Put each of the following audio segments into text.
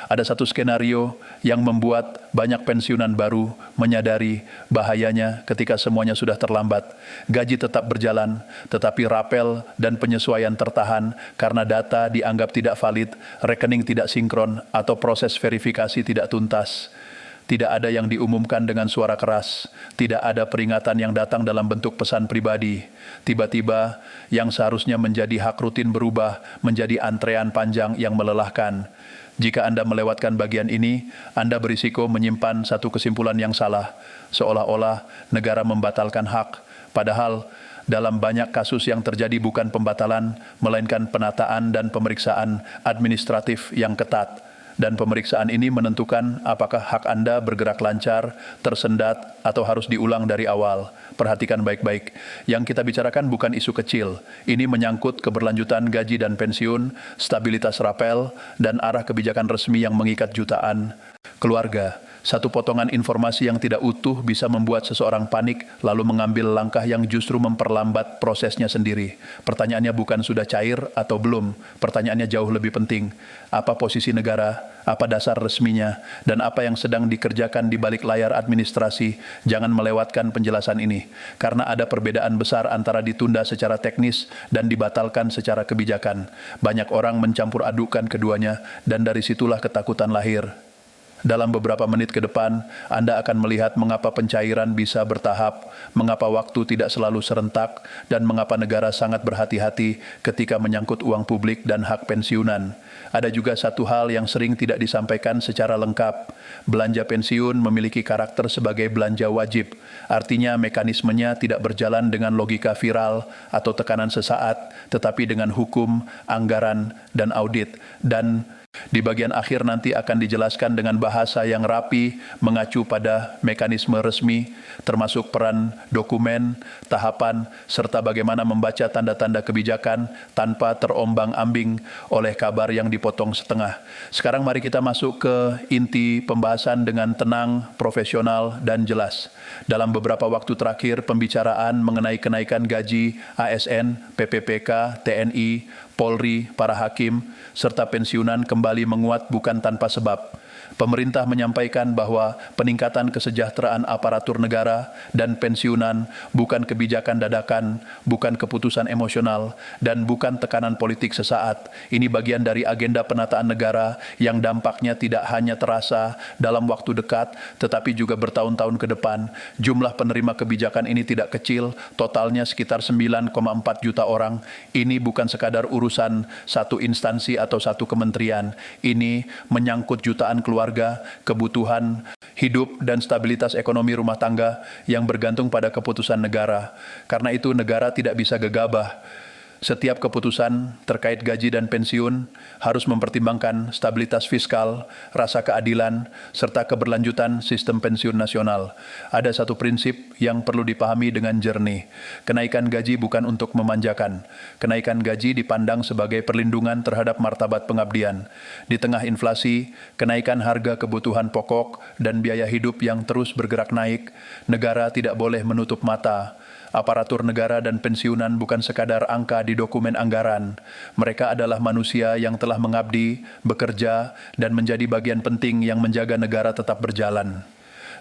Ada satu skenario yang membuat banyak pensiunan baru menyadari bahayanya ketika semuanya sudah terlambat. Gaji tetap berjalan, tetapi rapel dan penyesuaian tertahan karena data dianggap tidak valid, rekening tidak sinkron, atau proses verifikasi tidak tuntas. Tidak ada yang diumumkan dengan suara keras, tidak ada peringatan yang datang dalam bentuk pesan pribadi. Tiba-tiba, yang seharusnya menjadi hak rutin berubah menjadi antrean panjang yang melelahkan. Jika Anda melewatkan bagian ini, Anda berisiko menyimpan satu kesimpulan yang salah, seolah-olah negara membatalkan hak. Padahal, dalam banyak kasus yang terjadi bukan pembatalan, melainkan penataan dan pemeriksaan administratif yang ketat. Dan pemeriksaan ini menentukan apakah hak Anda bergerak lancar, tersendat, atau harus diulang dari awal. Perhatikan baik-baik. Yang kita bicarakan bukan isu kecil. Ini menyangkut keberlanjutan gaji dan pensiun, stabilitas rapel, dan arah kebijakan resmi yang mengikat jutaan keluarga. Satu potongan informasi yang tidak utuh bisa membuat seseorang panik lalu mengambil langkah yang justru memperlambat prosesnya sendiri. Pertanyaannya bukan sudah cair atau belum, pertanyaannya jauh lebih penting. Apa posisi negara, apa dasar resminya, dan apa yang sedang dikerjakan di balik layar administrasi? Jangan melewatkan penjelasan ini, karena ada perbedaan besar antara ditunda secara teknis dan dibatalkan secara kebijakan. Banyak orang mencampur adukan keduanya, dan dari situlah ketakutan lahir. Dalam beberapa menit ke depan, Anda akan melihat mengapa pencairan bisa bertahap, mengapa waktu tidak selalu serentak, dan mengapa negara sangat berhati-hati ketika menyangkut uang publik dan hak pensiunan. Ada juga satu hal yang sering tidak disampaikan secara lengkap. Belanja pensiun memiliki karakter sebagai belanja wajib. Artinya mekanismenya tidak berjalan dengan logika viral atau tekanan sesaat, tetapi dengan hukum, anggaran, dan audit. Dan di bagian akhir nanti akan dijelaskan dengan bahasa yang rapi, mengacu pada mekanisme resmi, termasuk peran dokumen, tahapan, serta bagaimana membaca tanda-tanda kebijakan tanpa terombang-ambing oleh kabar yang dipotong setengah. Sekarang mari kita masuk ke inti pembahasan dengan tenang, profesional, dan jelas. Dalam beberapa waktu terakhir, pembicaraan mengenai kenaikan gaji ASN, PPPK, TNI, Polri, para hakim, serta pensiunan kembali menguat bukan tanpa sebab. Pemerintah menyampaikan bahwa peningkatan kesejahteraan aparatur negara dan pensiunan bukan kebijakan dadakan, bukan keputusan emosional, dan bukan tekanan politik sesaat. Ini bagian dari agenda penataan negara yang dampaknya tidak hanya terasa dalam waktu dekat, tetapi juga bertahun-tahun ke depan. Jumlah penerima kebijakan ini tidak kecil, totalnya sekitar 9,4 juta orang. Ini bukan sekadar urusan satu instansi atau satu kementerian. Ini menyangkut jutaan keluarga, kebutuhan hidup, dan stabilitas ekonomi rumah tangga yang bergantung pada keputusan negara. Karena itu negara tidak bisa gegabah. Setiap keputusan terkait gaji dan pensiun harus mempertimbangkan stabilitas fiskal, rasa keadilan, serta keberlanjutan sistem pensiun nasional. Ada satu prinsip yang perlu dipahami dengan jernih. Kenaikan gaji bukan untuk memanjakan. Kenaikan gaji dipandang sebagai perlindungan terhadap martabat pengabdian. Di tengah inflasi, kenaikan harga kebutuhan pokok, dan biaya hidup yang terus bergerak naik, negara tidak boleh menutup mata. Aparatur negara dan pensiunan bukan sekadar angka di dokumen anggaran. Mereka adalah manusia yang telah mengabdi, bekerja, dan menjadi bagian penting yang menjaga negara tetap berjalan.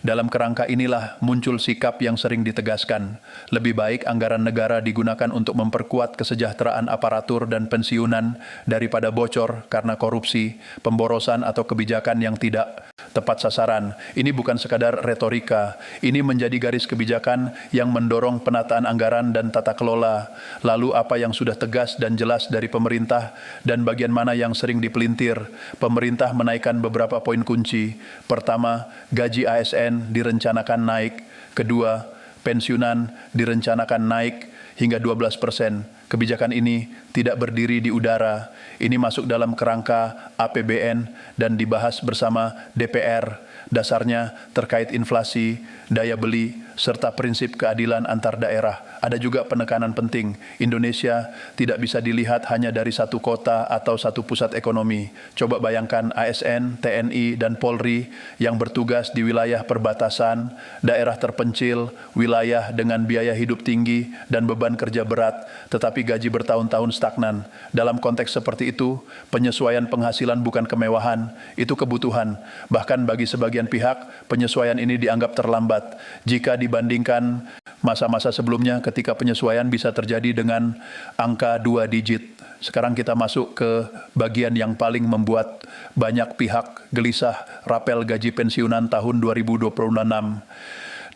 Dalam kerangka inilah muncul sikap yang sering ditegaskan. Lebih baik anggaran negara digunakan untuk memperkuat kesejahteraan aparatur dan pensiunan daripada bocor karena korupsi, pemborosan, atau kebijakan yang tidak tepat sasaran. Ini bukan sekadar retorika. Ini menjadi garis kebijakan yang mendorong penataan anggaran dan tata kelola. Lalu apa yang sudah tegas dan jelas dari pemerintah dan bagian mana yang sering dipelintir? Pemerintah menaikkan beberapa poin kunci. Pertama, gaji ASN direncanakan naik. Kedua, pensiunan direncanakan naik hingga 12%. Kebijakan ini tidak berdiri di udara. Ini masuk dalam kerangka APBN dan dibahas bersama DPR. Dasarnya terkait inflasi, daya beli, serta prinsip keadilan antar daerah. Ada juga penekanan penting. Indonesia tidak bisa dilihat hanya dari satu kota atau satu pusat ekonomi. Coba bayangkan ASN, TNI, dan Polri yang bertugas di wilayah perbatasan, daerah terpencil, wilayah dengan biaya hidup tinggi dan beban kerja berat, tetapi gaji bertahun-tahun stagnan. Dalam konteks seperti itu, penyesuaian penghasilan bukan kemewahan, itu kebutuhan. Bahkan bagi sebagian pihak, penyesuaian ini dianggap terlambat jika dibandingkan masa-masa sebelumnya ketika penyesuaian bisa terjadi dengan angka 2 digit. Sekarang kita masuk ke bagian yang paling membuat banyak pihak gelisah, rapel gaji pensiunan tahun 2026.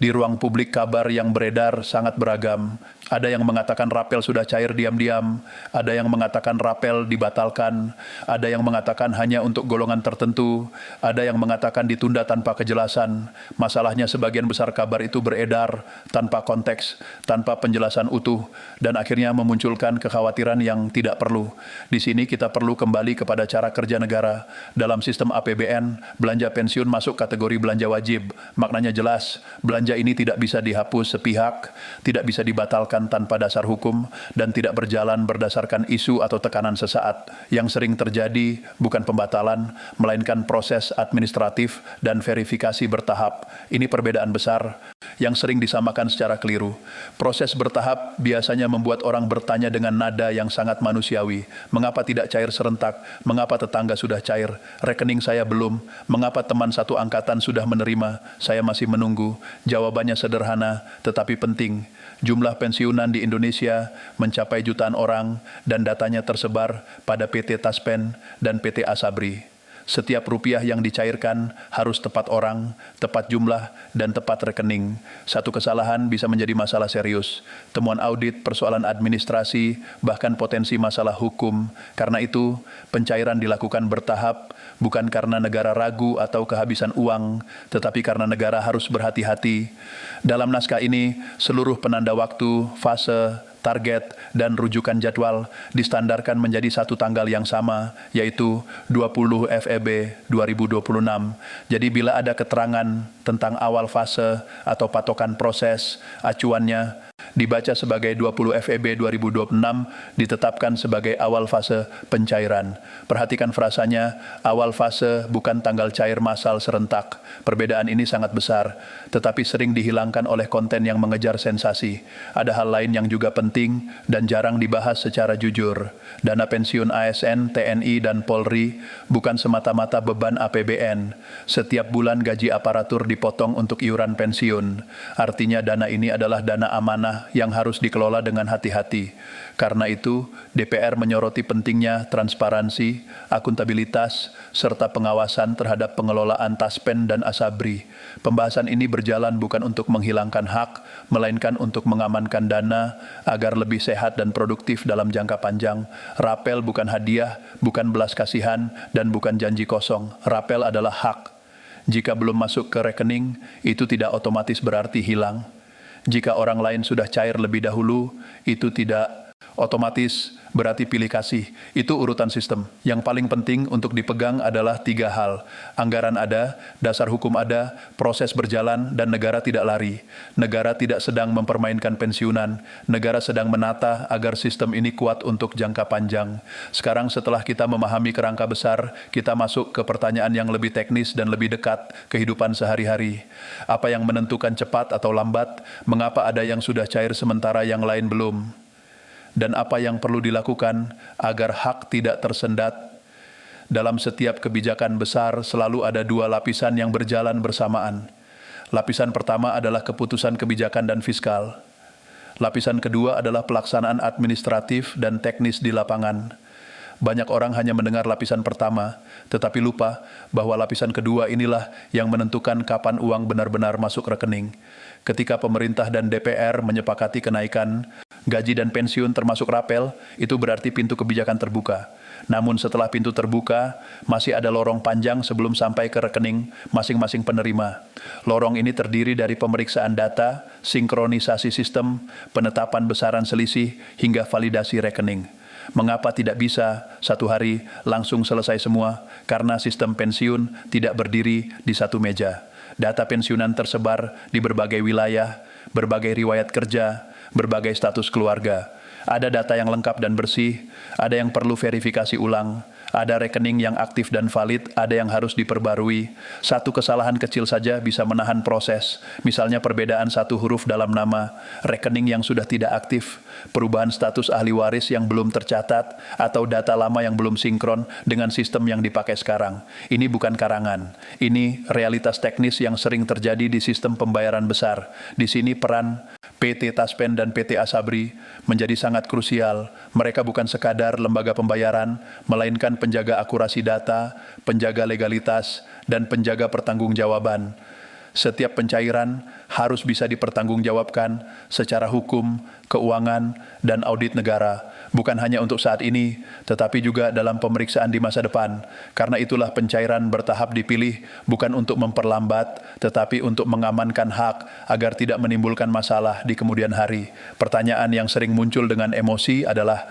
Di ruang publik kabar yang beredar sangat beragam. Ada yang mengatakan rapel sudah cair diam-diam, ada yang mengatakan rapel dibatalkan, ada yang mengatakan hanya untuk golongan tertentu, ada yang mengatakan ditunda tanpa kejelasan. Masalahnya sebagian besar kabar itu beredar tanpa konteks, tanpa penjelasan utuh, dan akhirnya memunculkan kekhawatiran yang tidak perlu. Di sini kita perlu kembali kepada cara kerja negara. Dalam sistem APBN, belanja pensiun masuk kategori belanja wajib. Maknanya jelas, belanja ini tidak bisa dihapus sepihak, tidak bisa dibatalkan tanpa dasar hukum, dan tidak berjalan berdasarkan isu atau tekanan sesaat. Yang sering terjadi bukan pembatalan, melainkan proses administratif dan verifikasi bertahap. Ini perbedaan besar yang sering disamakan secara keliru. Proses bertahap biasanya membuat orang bertanya dengan nada yang sangat manusiawi. Mengapa tidak cair serentak? Mengapa tetangga sudah cair? Rekening saya belum. Mengapa teman satu angkatan sudah menerima? Saya masih menunggu. Jawabannya sederhana, tetapi penting. Jumlah pensiunan di Indonesia mencapai jutaan orang dan datanya tersebar pada PT Taspen dan PT Asabri. Setiap rupiah yang dicairkan harus tepat orang, tepat jumlah, dan tepat rekening. Satu kesalahan bisa menjadi masalah serius. Temuan audit, persoalan administrasi, bahkan potensi masalah hukum. Karena itu, pencairan dilakukan bertahap, bukan karena negara ragu atau kehabisan uang, tetapi karena negara harus berhati-hati. Dalam naskah ini, seluruh penanda waktu, fase, target, dan rujukan jadwal distandarkan menjadi satu tanggal yang sama, yaitu 20 FEB 2026. Jadi bila ada keterangan tentang awal fase atau patokan proses, acuannya dibaca sebagai 20 FEB 2026, ditetapkan sebagai awal fase pencairan. Perhatikan frasanya, awal fase bukan tanggal cair massal serentak. Perbedaan ini sangat besar, tetapi sering dihilangkan oleh konten yang mengejar sensasi. Ada hal lain yang juga penting dan jarang dibahas secara jujur. Dana pensiun ASN, TNI, dan Polri bukan semata-mata beban APBN. Setiap bulan gaji aparatur dipotong untuk iuran pensiun. Artinya dana ini adalah dana amanah yang harus dikelola dengan hati-hati. Karena itu, DPR menyoroti pentingnya transparansi, akuntabilitas, serta pengawasan terhadap pengelolaan Taspen dan Asabri. Pembahasan ini berjalan bukan untuk menghilangkan hak, melainkan untuk mengamankan dana agar lebih sehat dan produktif dalam jangka panjang. Rapel bukan hadiah, bukan belas kasihan, dan bukan janji kosong. Rapel adalah hak. Jika belum masuk ke rekening, itu tidak otomatis berarti hilang. Jika orang lain sudah cair lebih dahulu, itu tidak otomatis berarti pilih kasih. Itu urutan sistem. Yang paling penting untuk dipegang adalah 3 hal. Anggaran ada, dasar hukum ada, proses berjalan, dan negara tidak lari. Negara tidak sedang mempermainkan pensiunan. Negara sedang menata agar sistem ini kuat untuk jangka panjang. Sekarang setelah kita memahami kerangka besar, kita masuk ke pertanyaan yang lebih teknis dan lebih dekat kehidupan sehari-hari. Apa yang menentukan cepat atau lambat? Mengapa ada yang sudah cair sementara yang lain belum? Dan apa yang perlu dilakukan agar hak tidak tersendat? Dalam setiap kebijakan besar selalu ada 2 lapisan yang berjalan bersamaan. Lapisan pertama adalah keputusan kebijakan dan fiskal. Lapisan kedua adalah pelaksanaan administratif dan teknis di lapangan. Banyak orang hanya mendengar lapisan pertama, tetapi lupa bahwa lapisan kedua inilah yang menentukan kapan uang benar-benar masuk rekening. Ketika pemerintah dan DPR menyepakati kenaikan gaji dan pensiun termasuk rapel, itu berarti pintu kebijakan terbuka. Namun setelah pintu terbuka, masih ada lorong panjang sebelum sampai ke rekening masing-masing penerima. Lorong ini terdiri dari pemeriksaan data, sinkronisasi sistem, penetapan besaran selisih, hingga validasi rekening. Mengapa tidak bisa satu hari langsung selesai semua? Karena sistem pensiun tidak berdiri di satu meja. Data pensiunan tersebar di berbagai wilayah, berbagai riwayat kerja, berbagai status keluarga. Ada data yang lengkap dan bersih, ada yang perlu verifikasi ulang, Ada rekening yang aktif dan valid, ada yang harus diperbarui. Satu kesalahan kecil saja bisa menahan proses, misalnya perbedaan satu huruf dalam nama, rekening yang sudah tidak aktif, perubahan status ahli waris yang belum tercatat, atau data lama yang belum sinkron dengan sistem yang dipakai sekarang. Ini bukan karangan, ini realitas teknis yang sering terjadi di sistem pembayaran besar. Di sini peran PT Taspen dan PT Asabri menjadi sangat krusial. Mereka bukan sekadar lembaga pembayaran, melainkan penjaga akurasi data, penjaga legalitas, dan penjaga pertanggungjawaban. Setiap pencairan harus bisa dipertanggungjawabkan secara hukum, keuangan, dan audit negara. Bukan hanya untuk saat ini, tetapi juga dalam pemeriksaan di masa depan. Karena itulah pencairan bertahap dipilih bukan untuk memperlambat, tetapi untuk mengamankan hak agar tidak menimbulkan masalah di kemudian hari. Pertanyaan yang sering muncul dengan emosi adalah,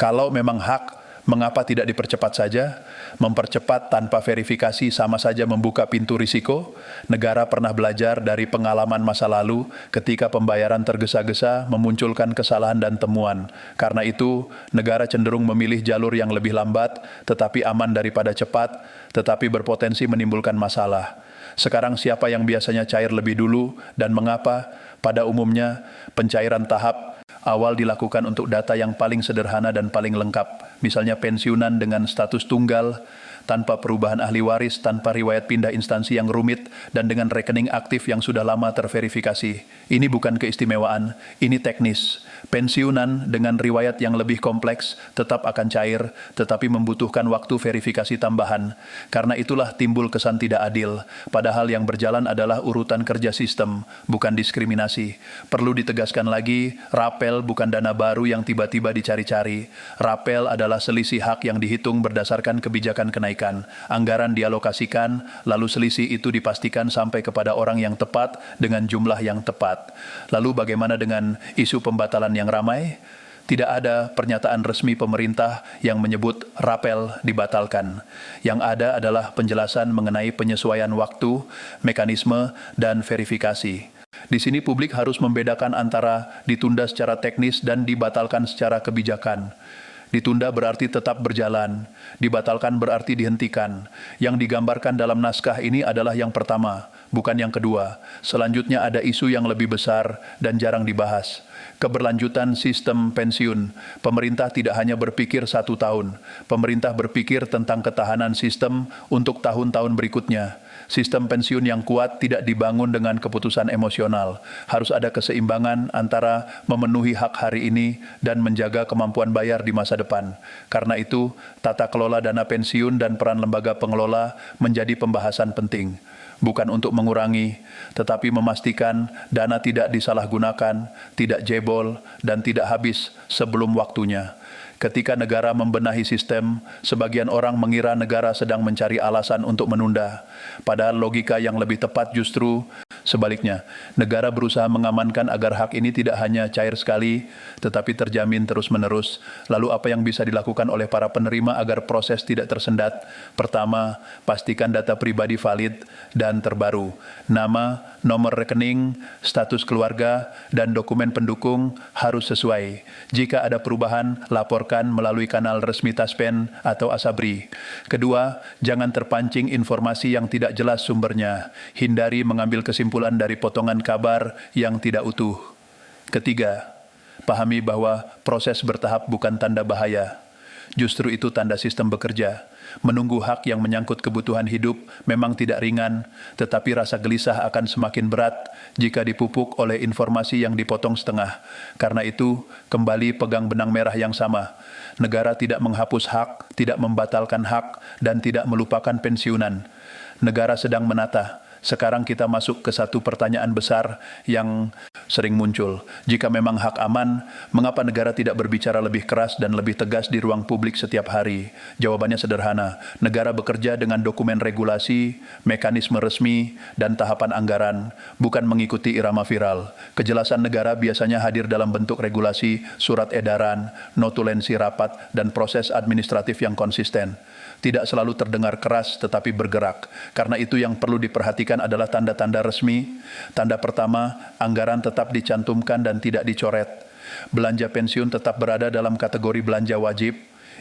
kalau memang hak, mengapa tidak dipercepat saja? Mempercepat tanpa verifikasi sama saja membuka pintu risiko. Negara pernah belajar dari pengalaman masa lalu ketika pembayaran tergesa-gesa memunculkan kesalahan dan temuan. Karena itu, negara cenderung memilih jalur yang lebih lambat, tetapi aman daripada cepat, tetapi berpotensi menimbulkan masalah. Sekarang siapa yang biasanya cair lebih dulu dan mengapa? Pada umumnya, pencairan tahap awal dilakukan untuk data yang paling sederhana dan paling lengkap, misalnya pensiunan dengan status tunggal, tanpa perubahan ahli waris, tanpa riwayat pindah instansi yang rumit, dan dengan rekening aktif yang sudah lama terverifikasi. Ini bukan keistimewaan, ini teknis. Pensiunan dengan riwayat yang lebih kompleks tetap akan cair, tetapi membutuhkan waktu verifikasi tambahan. Karena itulah timbul kesan tidak adil, padahal yang berjalan adalah urutan kerja sistem, bukan diskriminasi. Perlu ditegaskan lagi, rapel bukan dana baru yang tiba-tiba dicari-cari. Rapel adalah selisih hak yang dihitung berdasarkan kebijakan kenaikan. Anggaran dialokasikan, lalu selisih itu dipastikan sampai kepada orang yang tepat dengan jumlah yang tepat. Lalu bagaimana dengan isu pembatalan yang ramai? Tidak ada pernyataan resmi pemerintah yang menyebut rapel dibatalkan. Yang ada adalah penjelasan mengenai penyesuaian waktu, mekanisme, dan verifikasi. Di sini publik harus membedakan antara ditunda secara teknis dan dibatalkan secara kebijakan. Ditunda berarti tetap berjalan, dibatalkan berarti dihentikan. Yang digambarkan dalam naskah ini adalah yang pertama, bukan yang kedua. Selanjutnya ada isu yang lebih besar dan jarang dibahas. Keberlanjutan sistem pensiun. Pemerintah tidak hanya berpikir 1 tahun, pemerintah berpikir tentang ketahanan sistem untuk tahun-tahun berikutnya. Sistem pensiun yang kuat tidak dibangun dengan keputusan emosional. Harus ada keseimbangan antara memenuhi hak hari ini dan menjaga kemampuan bayar di masa depan. Karena itu, tata kelola dana pensiun dan peran lembaga pengelola menjadi pembahasan penting. Bukan untuk mengurangi, tetapi memastikan dana tidak disalahgunakan, tidak jebol, dan tidak habis sebelum waktunya. Ketika negara membenahi sistem, sebagian orang mengira negara sedang mencari alasan untuk menunda. Padahal logika yang lebih tepat justru sebaliknya. Negara berusaha mengamankan agar hak ini tidak hanya cair sekali, tetapi terjamin terus-menerus. Lalu apa yang bisa dilakukan oleh para penerima agar proses tidak tersendat? Pertama, pastikan data pribadi valid dan terbaru. Nama, nomor rekening, status keluarga, dan dokumen pendukung harus sesuai. Jika ada perubahan, laporkan melalui kanal resmi Taspen atau Asabri. Kedua, jangan terpancing informasi yang tidak jelas sumbernya. Hindari mengambil kesimpulan dari potongan kabar yang tidak utuh. Ketiga, pahami bahwa proses bertahap bukan tanda bahaya. Justru itu tanda sistem bekerja. Menunggu hak yang menyangkut kebutuhan hidup memang tidak ringan, tetapi rasa gelisah akan semakin berat jika dipupuk oleh informasi yang dipotong setengah. Karena itu, kembali pegang benang merah yang sama. Negara tidak menghapus hak, tidak membatalkan hak, dan tidak melupakan pensiunan. Negara sedang menata. Sekarang kita masuk ke satu pertanyaan besar yang sering muncul. Jika memang hak aman, mengapa negara tidak berbicara lebih keras dan lebih tegas di ruang publik setiap hari? Jawabannya sederhana. Negara bekerja dengan dokumen regulasi, mekanisme resmi, dan tahapan anggaran, bukan mengikuti irama viral. Kejelasan negara biasanya hadir dalam bentuk regulasi, surat edaran, notulensi rapat, dan proses administratif yang konsisten. Tidak selalu terdengar keras tetapi bergerak. Karena itu yang perlu diperhatikan adalah tanda-tanda resmi. Tanda pertama, anggaran tetap dicantumkan dan tidak dicoret. Belanja pensiun tetap berada dalam kategori belanja wajib.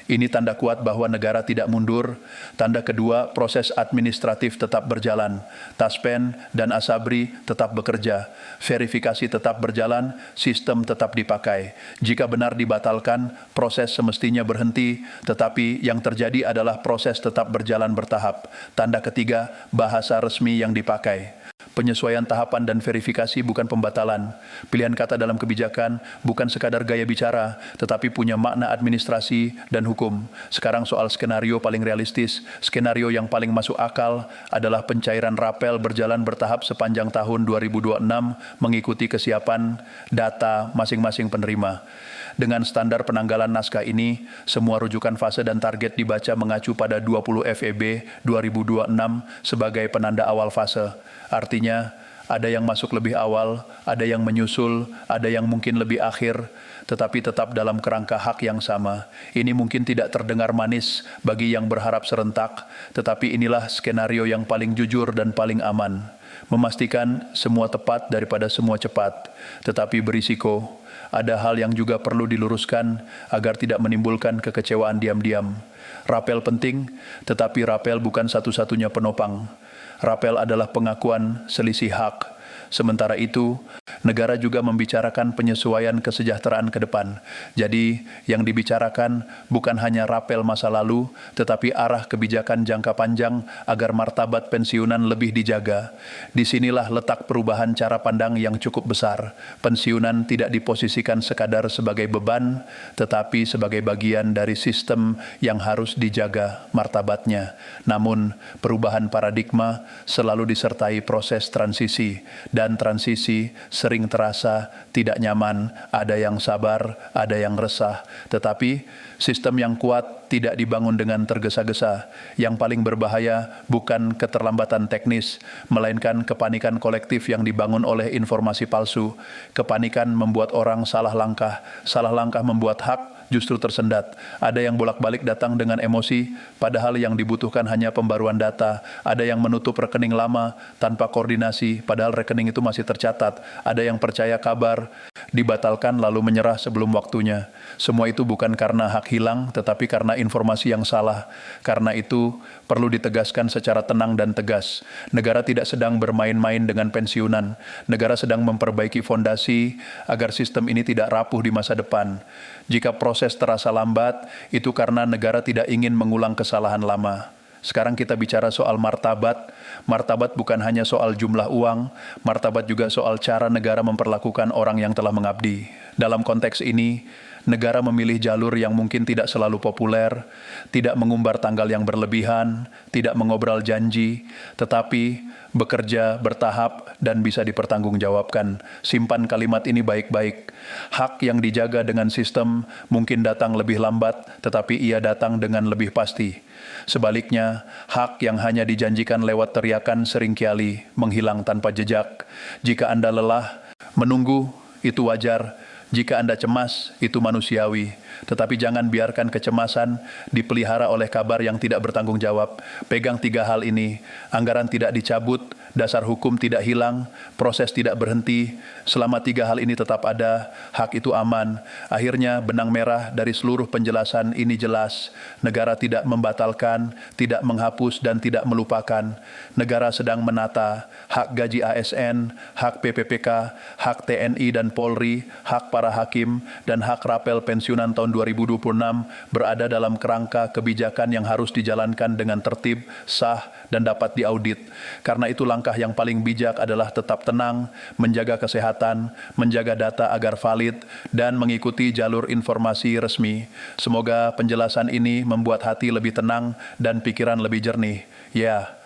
Ini tanda kuat bahwa negara tidak mundur. Tanda kedua, proses administratif tetap berjalan. Taspen dan Asabri tetap bekerja. Verifikasi tetap berjalan, sistem tetap dipakai. Jika benar dibatalkan, proses semestinya berhenti, tetapi yang terjadi adalah proses tetap berjalan bertahap. Tanda ketiga, bahasa resmi yang dipakai. Penyesuaian tahapan dan verifikasi bukan pembatalan. Pilihan kata dalam kebijakan bukan sekadar gaya bicara, tetapi punya makna administrasi dan hukum. Sekarang soal skenario paling realistis. Skenario yang paling masuk akal adalah pencairan rapel berjalan bertahap sepanjang tahun 2026 mengikuti kesiapan data masing-masing penerima. Dengan standar penanggalan naskah ini, semua rujukan fase dan target dibaca mengacu pada 20 FEB 2026 sebagai penanda awal fase. Artinya, ada yang masuk lebih awal, ada yang menyusul, ada yang mungkin lebih akhir, tetapi tetap dalam kerangka hak yang sama. Ini mungkin tidak terdengar manis bagi yang berharap serentak, tetapi inilah skenario yang paling jujur dan paling aman. Memastikan semua tepat daripada semua cepat, tetapi berisiko. Ada hal yang juga perlu diluruskan agar tidak menimbulkan kekecewaan diam-diam. Rapel penting, tetapi rapel bukan satu-satunya penopang. Rapel adalah pengakuan selisih hak. Sementara itu, negara juga membicarakan penyesuaian kesejahteraan ke depan. Jadi, yang dibicarakan bukan hanya rapel masa lalu, tetapi arah kebijakan jangka panjang agar martabat pensiunan lebih dijaga. Disinilah letak perubahan cara pandang yang cukup besar. Pensiunan tidak diposisikan sekadar sebagai beban, tetapi sebagai bagian dari sistem yang harus dijaga martabatnya. Namun, perubahan paradigma selalu disertai proses transisi, dan transisi sering terasa tidak nyaman, ada yang sabar, ada yang resah. Tetapi sistem yang kuat tidak dibangun dengan tergesa-gesa. Yang paling berbahaya bukan keterlambatan teknis, melainkan kepanikan kolektif yang dibangun oleh informasi palsu. Kepanikan membuat orang salah langkah membuat hak justru tersendat. Ada yang bolak-balik datang dengan emosi, padahal yang dibutuhkan hanya pembaruan data. Ada yang menutup rekening lama tanpa koordinasi, padahal rekening itu masih tercatat. Ada yang percaya kabar, dibatalkan lalu menyerah sebelum waktunya. Semua itu bukan karena hak hilang, tetapi karena informasi yang salah. Karena itu, perlu ditegaskan secara tenang dan tegas. Negara tidak sedang bermain-main dengan pensiunan. Negara sedang memperbaiki fondasi agar sistem ini tidak rapuh di masa depan. Jika proses terasa lambat, itu karena negara tidak ingin mengulang kesalahan lama. Sekarang kita bicara soal martabat. Martabat bukan hanya soal jumlah uang, martabat juga soal cara negara memperlakukan orang yang telah mengabdi. Dalam konteks ini, negara memilih jalur yang mungkin tidak selalu populer, tidak mengumbar tanggal yang berlebihan, tidak mengobrol janji, tetapi bekerja bertahap dan bisa dipertanggungjawabkan. Simpan kalimat ini baik-baik. Hak yang dijaga dengan sistem mungkin datang lebih lambat, tetapi ia datang dengan lebih pasti. Sebaliknya, hak yang hanya dijanjikan lewat teriakan seringkali menghilang tanpa jejak. Jika Anda lelah, menunggu itu wajar. Jika Anda cemas, itu manusiawi. Tetapi jangan biarkan kecemasan dipelihara oleh kabar yang tidak bertanggung jawab. Pegang 3 hal ini, anggaran tidak dicabut, dasar hukum tidak hilang, proses tidak berhenti. Selama 3 hal ini tetap ada, hak itu aman. Akhirnya benang merah dari seluruh penjelasan ini jelas. Negara tidak membatalkan, tidak menghapus, dan tidak melupakan. Negara sedang menata hak gaji ASN, hak PPPK, hak TNI dan Polri, hak para hakim, dan hak rapel pensiunan tahun 2026 berada dalam kerangka kebijakan yang harus dijalankan dengan tertib, sah, dan dapat diaudit. Karena itu langkah yang paling bijak adalah tetap tenang, menjaga kesehatan, menjaga data agar valid, dan mengikuti jalur informasi resmi. Semoga penjelasan ini membuat hati lebih tenang dan pikiran lebih jernih. Ya,